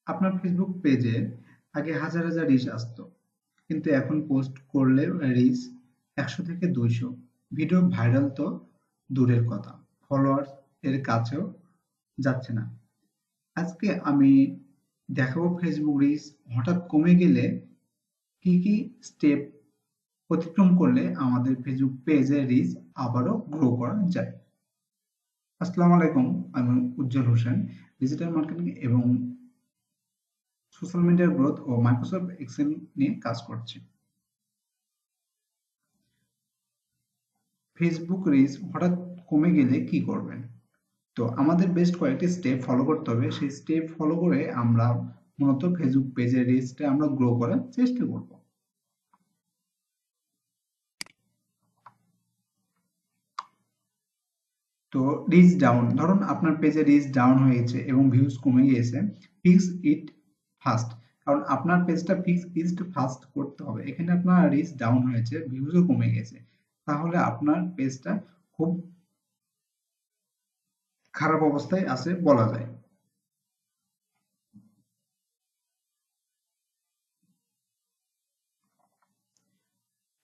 আপনার ফেসবুক পেজে আগে হাজার হাজার রিচ আসতো, কিন্তু এখন পোস্ট করলে রিচ 100 থেকে 200। ভিডিও ভাইরাল তো দূরের কথা, ফলোয়ার্স এর কাছেও যাচ্ছে না। আজকে আমি দেখাবো ফেসবুক রিচ হঠাৎ কমে গেলে কি কি স্টেপ অতিক্রম করলে আমাদের ফেসবুক পেজের রিচ আবারও গ্রো করা যায়। আসসালামু আলাইকুম, আমি উজ্জ্বল হোসেন, ডিজিটাল মার্কেটিং এবং সোশ্যাল মিডিয়ার গ্রোথ ও মাইক্রোসফট এক্সেল নিয়ে কাজ করছি। ফেসবুক রিচ হঠাৎ কমে গেলে কি করবেন? তো আমাদের বেস্ট কয়েকটি স্টেপ ফলো করতে হবে। সেই স্টেপ ফলো করে আমরা মূলত ফেসবুক পেজের রিচটা আমরা গ্রো করার চেষ্টা করব। তো রিচ ডাউন, ধরুন আপনার পেজে রিচ ডাউন হয়েছে এবং ভিউজ কমে গিয়েছে, ফিক্স ইট ফাস্ট। কারণ আপনার পেজটা ফিক্স ইট ফাস্ট করতে হবে। এখানে আপনার রিচ ডাউন হয়েছে, ভিউজও কমে গেছে, তাহলে আপনার পেজটা খুব খারাপ অবস্থায় আছে বলা যায়।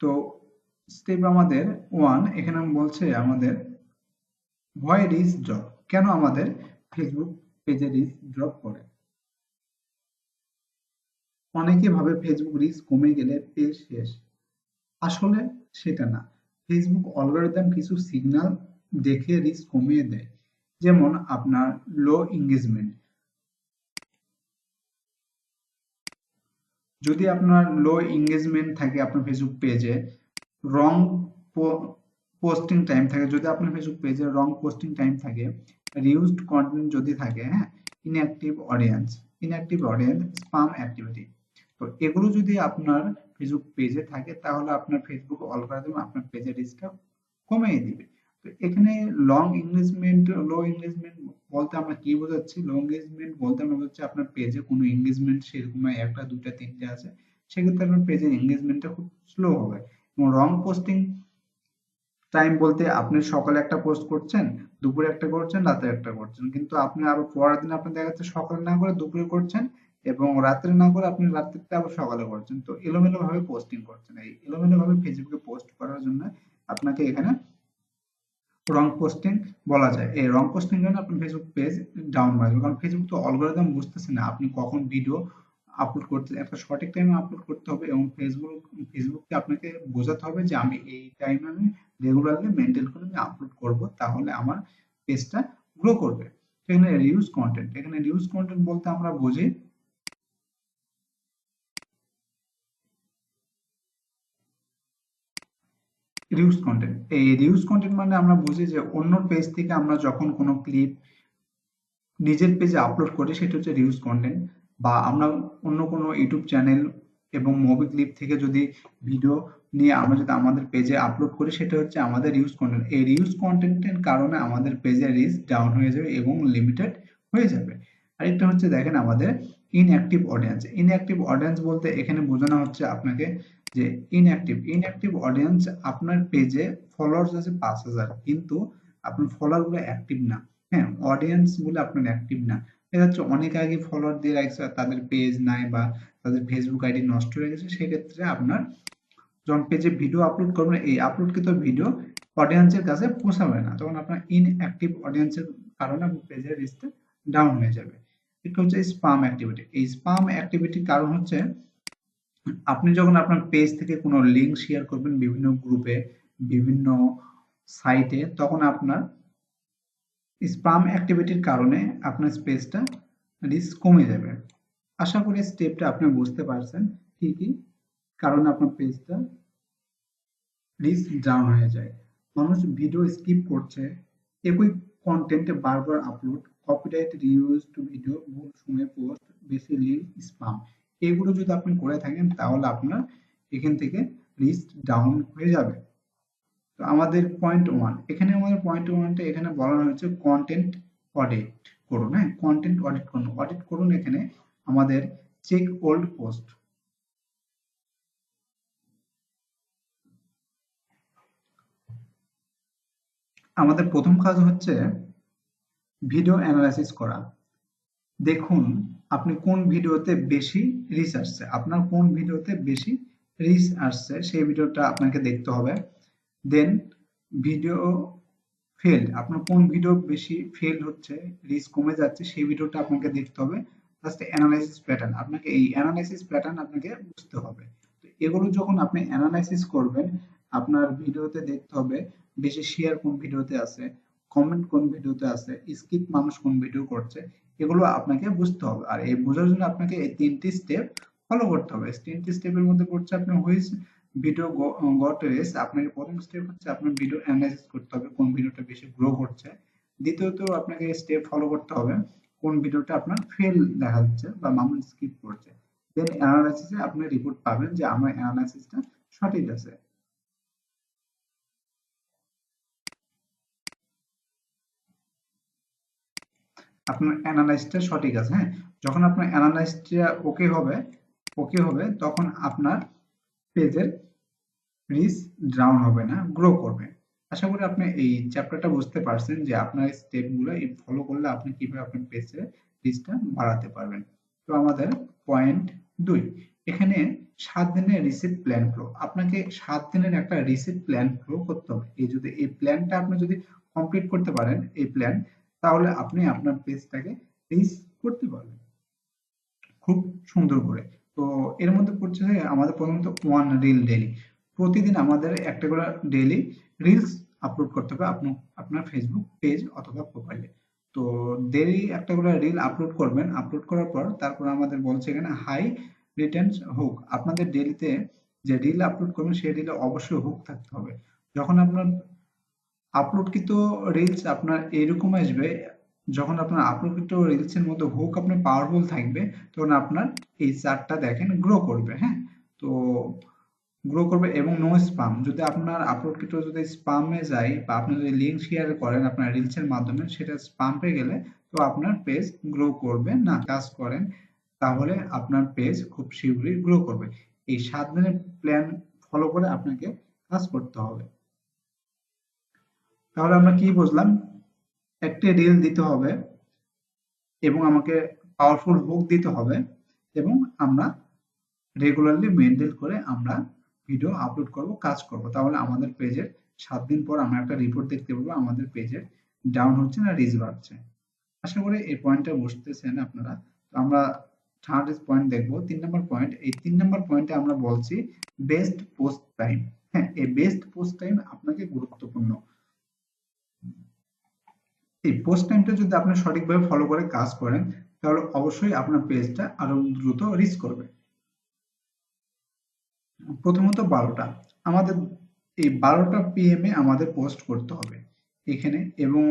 তো স্টেপ আমাদের ওয়ান, এখানে বলছে আমাদের হোয়াই রিচ ড্রপ, কেন আমাদের ফেসবুক পেজে রিচ ড্রপ করে। অনেকে ভাবে ফেসবুক রিচ কমে গেলে পেজ শেষ, আসলে সেটা না। ফেসবুক অ্যালগরিদম কিছু সিগন্যাল দেখে রিচ কমিয়ে দেয়। যেমন আপনার লো এঙ্গেজমেন্ট, যদি আপনার লো এঙ্গেজমেন্ট থাকে আপনার ফেসবুক পেজে, রং পোস্টিং টাইম থাকে, যদি আপনার ফেসবুক পেজে রং পোস্টিং টাইম থাকে, রিউজড কন্টেন্ট যদি থাকে, হ্যাঁ, ইনঅ্যাক্টিভ অডিয়েন্স, স্পাম অ্যাক্টিভিটি, তো এগুলো যদি আপনার ফেসবুক পেজে থাকে তাহলে আপনার ফেসবুক অ্যালগরিদম আপনার পেজের রিচটা কমিয়ে দিবে। তো এখানে লং এঙ্গেজমেন্ট, লো এঙ্গেজমেন্ট বলতে আমরা কি বোঝাচ্ছি? লো এঙ্গেজমেন্ট বলতে আমরা বোঝাচ্ছি আপনার পেজে কোনো এঙ্গেজমেন্ট সেরকম একটা দুইটা তিনটে আছে, সেক্ষেত্রে আপনার পেজের এঙ্গেজমেন্টটা খুব স্লো হবে। এবং রং পোস্টিং টাইম বলতে আপনি সকালে একটা পোস্ট করছেন, দুপুরে একটা করছেন, রাতে একটা করছেন, কিন্তু আপনি আরো পরের দিন আপনি দেখা যাচ্ছে সকালে না করে দুপুরে করছেন, এবং রাত্রে না করে আপনি রাত্রিতে আবার সকালে করছেন। তো এলোমেলো ভাবে পোস্টিং করছেন। এই এলোমেলো ভাবে ফেসবুকে পোস্ট করার জন্য আপনাকে এখানে রং পোস্টিং বলা যায়। এই রং পোস্টিং জন্য আপনার ফেসবুক পেজ ডাউন হয়ে যাবে, কারণ ফেসবুক তো অ্যালগরিদম বুঝতেছে না আপনি কখন ভিডিও আপলোড করতে, একটা সঠিক টাইমে আপলোড করতে হবে, এবং ফেসবুককে আপনাকে বোঝাতে হবে যে আমি এই টাইমে আমি রেগুলারলি মেনটেন করে আমি আপলোড করব, তাহলে আমার পেজটা গ্রো করবে। সেখানে রিউজ কন্টেন্ট, এখানে রিউজ কন্টেন্ট বলতে আমরা বুঝি রিউজ কন্টেন্ট। এই রিউজ কন্টেন্ট মানে আমরা বুঝি যে অন্য পেজ থেকে আমরা যখন কোনো ক্লিপ নিজের পেজে আপলোড করি সেটা হচ্ছে রিউজ কন্টেন্ট। বা আমরা অন্য কোনো ইউটিউব চ্যানেল এবং মুভি ক্লিপ থেকে যদি ভিডিও নিয়ে আমরা যদি আমাদের পেজে আপলোড করি সেটা হচ্ছে আমাদের রিউজ কন্টেন্ট। এই রিউজ কন্টেন্টের কারণে আমাদের পেজের রিচ ডাউন হয়ে যাবে এবং লিমিটেড হয়ে যাবে। আরেকটা হচ্ছে দেখেন আমাদের ইনঅ্যাক্টিভ অডিয়েন্স। ইনঅ্যাক্টিভ অডিয়েন্স বলতে এখানে বোঝানো হচ্ছে আপনাকে যে ইনঅ্যাক্টিভ অডিয়েন্স, আপনার পেজে ফলোয়ার্স আছে 5,000, কিন্তু আপনার ফলোয়ার গুলো অ্যাক্টিভ না। হ্যাঁ, অডিয়েন্স গুলো আপনার অ্যাক্টিভ না। দেখা যাচ্ছে অনেক আগে ফলোয়ার দিয়ে রাখছে, তাদের পেজ নাই বা তাদের ফেসবুক আইডি নষ্ট হয়ে গেছে, সেক্ষেত্রে আপনার যখন পেজে ভিডিও আপলোড করবেন এই আপলোডকৃত ভিডিও অডিয়েন্সের কাছে পৌঁছাবে না, তখন আপনার ইনঅ্যাক্টিভ অডিয়েন্সের কারণে আপনার পেজের রিচটা ডাউন হয়ে যাবে। এটা হচ্ছে স্পাম অ্যাক্টিভিটি। এই স্পাম অ্যাক্টিভিটির কারণ হচ্ছে আপনি যখন আপনার পেজ থেকে কোনো লিঙ্ক শেয়ার করবেন বিভিন্ন গ্রুপে, বিভিন্ন সাইটে, তখন আপনার স্পাম অ্যাক্টিভিটির কারণে আপনার স্পেসটা রিচ কমে যাবে। আশা করি স্টেপটা আপনি বুঝতে পারছেন কি কি কারণে আপনার পেজটা রিচ ডাউন হয়ে যায়। মানুষ ভিডিও স্কিপ করছে, একই কন্টেন্টে বারবার আপলোড, কপিরাইট রিউজড ভিডিও, ভুল সময়ে পোস্ট, বেশি লিঙ্ক, স্পাম, এগুলো যদি আপনি করে থাকেন তাহলে আপনার এখান থেকে রিচ ডাউন হয়ে যাবে। তো আমাদের পয়েন্ট ওয়ান, এখানে আমাদের পয়েন্ট ওয়ানটা এখানে বলা হয়েছে কন্টেন্ট অডিট করুন। হ্যাঁ, কন্টেন্ট অডিট করুন। অডিট করুন এখানে আমাদের চেক ওল্ড পোস্ট। আমাদের প্রথম কাজ হচ্ছে ভিডিও অ্যানালাইসিস করা। দেখুন আপনি কোন ভিডিওতে বেশি রিচ আসছে, আপনার কোন ভিডিওতে বেশি রিচ আসছে সেই ভিডিওটা আপনাকে দেখতে হবে। দেন ভিডিও ফেল, আপনার কোন ভিডিও বেশি ফেল হচ্ছে, রিচ কমে যাচ্ছে সেই ভিডিওটা আপনাকে দেখতে হবে। লাস্টে অ্যানালাইসিস প্যাটার্ন, আপনাকে এই অ্যানালাইসিস প্যাটার্ন আপনাকে বুঝতে হবে। তো এগুলো যখন আপনি অ্যানালাইসিস করবেন, আপনার ভিডিওতে দেখতে হবে বেশি শেয়ার কোন ভিডিওতে আছে, কমেন্ট কোন ভিডিওতে আছে, স্কিপ মানুষ কোন ভিডিও করছে, এগুলো আপনাকে বুঝতে হবে। আর এই বোঝার জন্য আপনাকে এই 3টি স্টেপ ফলো করতে হবে। 3টি স্টেপের মধ্যে পড়ছে আপনার হুইচ ভিডিও গট রিচ। আপনাকে প্রথম স্টেপ হচ্ছে আপনার ভিডিও অ্যানালাইসিস করতে হবে কোন ভিডিওটা বেশি গ্রো করছে। দ্বিতীয়ত আপনাকে স্টেপ ফলো করতে হবে কোন ভিডিওটা আপনার ফেল দেখা যাচ্ছে বা মানুষ স্কিপ করছে। দেন অ্যানালাইসিসে আপনি রিপোর্ট পাবেন যে আমার অ্যানালাইসিসটা সঠিক আছে। আপনার অ্যানালাইসিসটা সঠিক আছে, হ্যাঁ। যখন আপনার অ্যানালাইসিসটা ওকে হবে তখন আপনার পেজের রিচ ডাউন হবে না, গ্রো করবে। আশা করি আপনি এই চ্যাপ্টারটা বুঝতে পারছেন যে আপনার স্টেপগুলো ফলো করলে আপনি কিভাবে আপনার পেজের রিচটা বাড়াতে পারবেন। তো আমাদের পয়েন্ট 2, এখানে 7 দিনের রিসিপ্ট প্ল্যান ফ্লো। আপনাকে 7 দিনের একটা রিসিপ্ট প্ল্যান ফ্লো করতে হবে। এই প্ল্যানটা আপনি যদি কমপ্লিট করতে পারেন এই প্ল্যান, তাহলে আপনি আপনার পেজটাকে রিচ করতে পারবেন খুব সুন্দর করে। তো এর মধ্যে পড়ছে যে আমাদের প্রথমত ওয়ান রিল ডেইলি, প্রতিদিন আমাদের একটা করে ডেইলি রিলস আপলোড করতে হবে আপনার ফেসবুক পেজ অথবা প্রোফাইলে। তো ডেইলি একটা করে রিল আপলোড করবেন, আপলোড করার পর তারপর আমাদের বলছে এখানে হাই রিটেন্স হুক। আপনাদের ডেইলিতে যে রিল আপলোড করবেন সেই রিলে অবশ্যই হুক থাকতে হবে। যখন আপনার আপলোডকৃত রিলস আপনার এরকম আসবে, যখন আপনার আপলোডকৃত রিলস এর মধ্যে হুক আপনার পাওয়ারফুল থাকবে, তখন আপনার এই চার্টটা দেখেন গ্রো করবে, হ্যাঁ। তো গ্রো করবে এবং নো স্পাম। যদি আপনার আপলোডকৃত যদি স্পামে যায় বা আপনি যদি লিঙ্ক শেয়ার করেন আপনার রিলস এর মাধ্যমে, সেটা স্পাম পেয়ে গেলে তো আপনার পেজ গ্রো করবে না। কাজ করেন তাহলে আপনার পেজ খুব শীঘ্রই গ্রো করবে। এই 7 দিনের প্ল্যান ফলো করে আপনাকে কাজ করতে হবে। তাহলে আমরা কি বুঝলাম? একটি রিল দিতে হবে এবং আমাকে পাওয়ারফুল হুক দিতে হবে এবং আমরা রেগুলারলি মেনটেন করে আমরা ভিডিও আপলোড করব, কাজ করব। তাহলে আমাদের পেজের 7 দিন পর আমরা একটা রিপোর্ট দেখতে পাবো আমাদের পেজের ডাউন হচ্ছে না রিচ বাড়ছে। আশা করি এই পয়েন্টটা বুঝতেছেন আপনারা। তো আমরা থার্ড পয়েন্ট দেখবো, 3 নম্বর পয়েন্ট। এই 3 নম্বর পয়েন্টে আমরা বলছি বেস্ট পোস্ট টাইম। হ্যাঁ, এই বেস্ট পোস্ট টাইম আপনাকে গুরুত্বপূর্ণ। এই পোস্ট টাইমটা যদি আপনি সঠিকভাবে ফলো করে কাজ করেন, তাহলে অবশ্যই আপনার পেজটা আরো দ্রুত রিচ করবে। প্রথমত 12টা, আমাদের এই 12টা PM এ আমাদের পোস্ট করতে হবে এখানে, এবং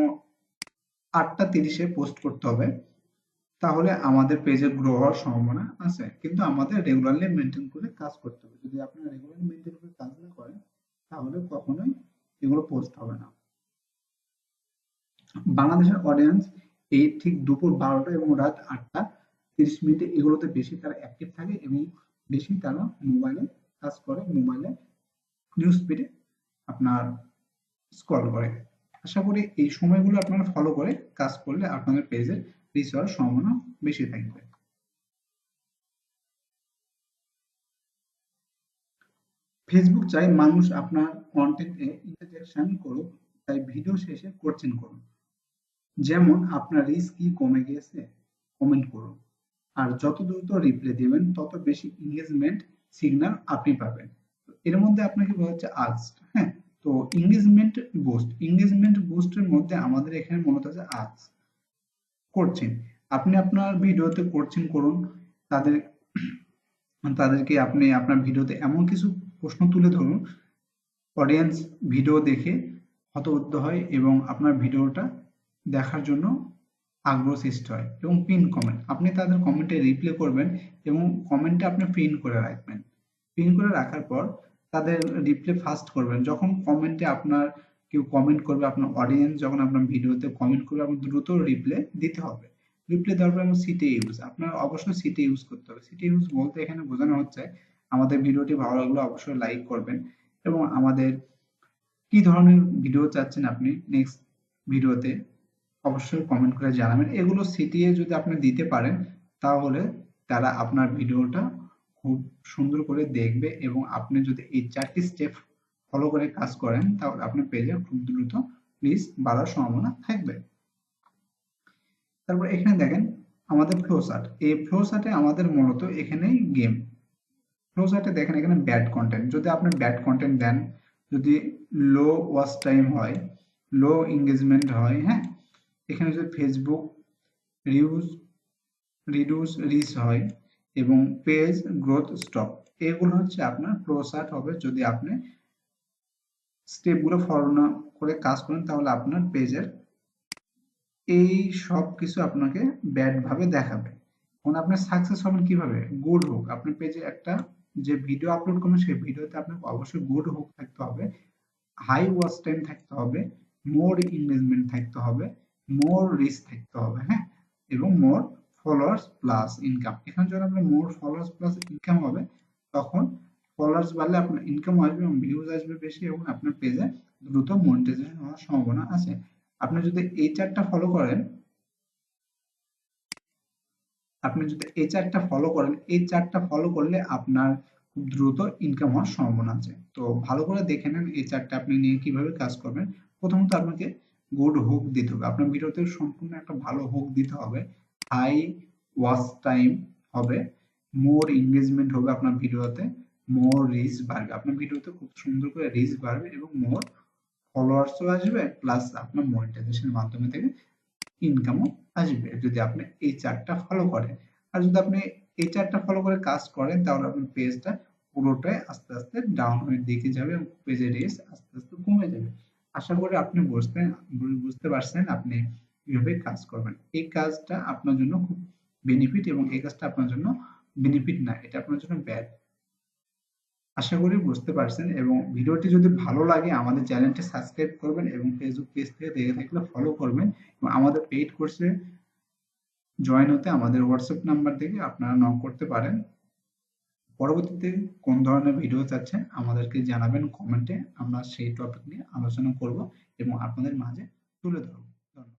8টা 30-এ পোস্ট করতে হবে। তাহলে আমাদের পেজে গ্রো হওয়ার সম্ভাবনা আছে, কিন্তু আমাদের রেগুলারলি মেনটেন করে কাজ করতে হবে। যদি আপনি রেগুলারলি মেনটেন করে কাজ না করেন, তাহলে কখনোই এগুলো পোস্ট হবে না। বাংলাদেশের অডিয়েন্স এই ঠিক দুপুর 12টা এবং রাত 8টা 30 মিনিটে এগুলোতে বেশি তারা অ্যাক্টিভ থাকে এবং বেশি তারা মোবাইলে কাজ করে, মোবাইলে নিউজ ফিডে আপনার স্ক্রল করে। আশা করি এই সময়গুলো আপনারা ফলো করে কাজ করলে আপনাদের পেজের রিচ হওয়ার সম্ভাবনা বেশি থাকবে। ফেসবুক চাই মানুষ আপনার কন্টেন্টে ইন্টারজেকশন করুক, তাই ভিডিও শেষে কোশ্চেন করুন। যেমন আপনার রিচ কি কমে গিয়েছে, কমেন্ট করুন। আর যত দ্রুত রিপ্লাই দিবেন তত বেশি এঙ্গেজমেন্ট সিগন্যাল আপনি পাবেন। তো এর মধ্যে আপনাকে বলা হচ্ছে আস্ক, হ্যাঁ। তো এঙ্গেজমেন্ট বুস্টের মধ্যে আমাদের এখানে মূলত আছে আস্ক, করছেন। আপনি আপনার ভিডিওতে করছেন করুন, তাদের তাদেরকে আপনি আপনার ভিডিওতে এমন কিছু প্রশ্ন তুলে ধরুন অডিয়েন্স ভিডিও দেখে হতবুদ্ধ হয় এবং আপনার ভিডিওটা দেখার জন্য আগ্রহ সৃষ্টি হয়। এবং পিন কমেন্ট, আপনি তাদের কমেন্টে রিপ্লাই করবেন এবং কমেন্টে আপনি পিন করে রাখবেন। পিন করে রাখার পর তাদের রিপ্লাই ফার্স্ট করবেন। যখন কমেন্টে আপনার কেউ কমেন্ট করবে, আপনার অডিয়েন্স যখন আপনার ভিডিওতে কমেন্ট করবে, আপনার দ্রুত রিপ্লাই দিতে হবে। রিপ্লাই দেওয়ার পর সিটি ইউজ, আপনার অবশ্যই সিটি ইউজ করতে হবে। সিটি ইউজ বলতে এখানে বোঝানো হচ্ছে আমাদের ভিডিওটি ভালো লাগলে অবশ্যই লাইক করবেন এবং আমাদের কি ধরনের ভিডিও চাচ্ছেন আপনি নেক্সট ভিডিওতে অবশ্যই কমেন্ট করে জানাবেন। এগুলো সিটিয়ে যদি আপনি দিতে পারেন, তাহলে তারা আপনার ভিডিওটা খুব সুন্দর করে দেখবে এবং আপনি যদি এই 4টি স্টেপ ফলো করে কাজ করেন তাহলে আপনার পেজে খুব দ্রুত রিচ বাড়ার সম্ভাবনা থাকবে। তারপর এখানে দেখেন আমাদের ফ্লো চার্ট, এই ফ্লো চার্টে আমাদের মূলত এখানেই গেম। ফ্লো চার্টে দেখেন এখানে ব্যাড কন্টেন্ট, যদি আপনি ব্যাড কন্টেন্ট দেন, যদি লো ওয়াচ টাইম হয়, লো এঙ্গেজমেন্ট হয়, হ্যাঁ, এখানে যদি ফেসবুক রিউজ রিডিউস রিচ হয় এবং পেজ গ্রোথ স্টপ, এগুলো হচ্ছে আপনার ফ্লো চার্ট হবে। যদি আপনি স্টেপগুলো ফলো না করে কাজ করেন তাহলে আপনার পেজের এই সব কিছু আপনাকে ব্যাড ভাবে দেখাবে। এখন আপনি সাকসেস হবেন কিভাবে? গুড হুক, আপনার পেজে একটা যে ভিডিও আপলোড করবেন সেই ভিডিওতে আপনাকে অবশ্যই গুড হুক থাকতে হবে, হাই ওয়াচ টাইম থাকতে হবে, মোর এঙ্গেজমেন্ট থাকতে হবে, মোর রিচ থাকতে হবে, হ্যাঁ, এবং মোর ফলোয়ার্স প্লাস ইনকাম। এখানে যখন আপনার মোর ফলোয়ার্স প্লাস ইনকাম হবে তখন ফলোয়ার্স বাড়লে আপনার ইনকাম আসবে এবং ভিউজ আসবে বেশি এবং আপনার পেজে দ্রুত মনিটাইজেশন হওয়ার সম্ভাবনা আছে। আপনি যদি এই চারটা ফলো করেন, আপনি যদি এই চারটা ফলো করেন, এই চারটা ফলো করলে আপনার খুব দ্রুত ইনকাম হওয়ার সম্ভাবনা আছে। তো ভালো করে দেখে নেন এই চারটা আপনি নিয়ে কিভাবে কাজ করবেন। প্রথমত আপনাকে গুড হুক দিতে হবে, আপনার ভিডিওতে সম্পূর্ণ একটা ভালো হুক দিতে হবে, হাই ওয়াচ টাইম হবে, মোর এঙ্গেজমেন্ট হবে আপনার ভিডিওতে, মোর রিচ বাড়বে, আপনার ভিডিওতে খুব সুন্দর করে রিচ বাড়বে এবং মোর ফলোয়ার্সও আসবে প্লাস আপনার মনিটাইজেশনের মাধ্যমে থেকে ইনকামও আসবে যদি আপনি এই চারটা ফলো করেন। আর যদি আপনি এই চারটা ফলো করে কাজ করেন তাহলে আপনার পেজটা পুরোটাই আস্তে আস্তে ডাউন এর দিকে যাবে এবং পেজের রিচ আস্তে আস্তে কমে যাবে। আশা করি আপনি বুঝতে পারছেন আপনি কিভাবে কাজ করবেন। এই কাজটা আপনার জন্য খুব বেনিফিট এবং এই কাজটা আপনার জন্য বেনিফিট না, এটা আপনার জন্য ব্যাড। আশা করি বুঝতে পারছেন এবং ভিডিওটি যদি ভালো লাগে আমাদের চ্যানেলটি সাবস্ক্রাইব করবেন এবং ফেসবুক পেজ থেকে দেখে থাকলে ফলো করবেন এবং আমাদের পেইড কোর্সে জয়েন হতে আমাদের হোয়াটসঅ্যাপ নাম্বার থেকে আপনারা নক করতে পারেন। পরবর্তীতে কোন ধরনের ভিডিও চাচ্ছেন আমাদেরকে জানাবেন কমেন্টে, আমরা সেই টপিক নিয়ে আলোচনা করব এবং আপনাদের মাঝে তুলে ধরব। ধন্যবাদ।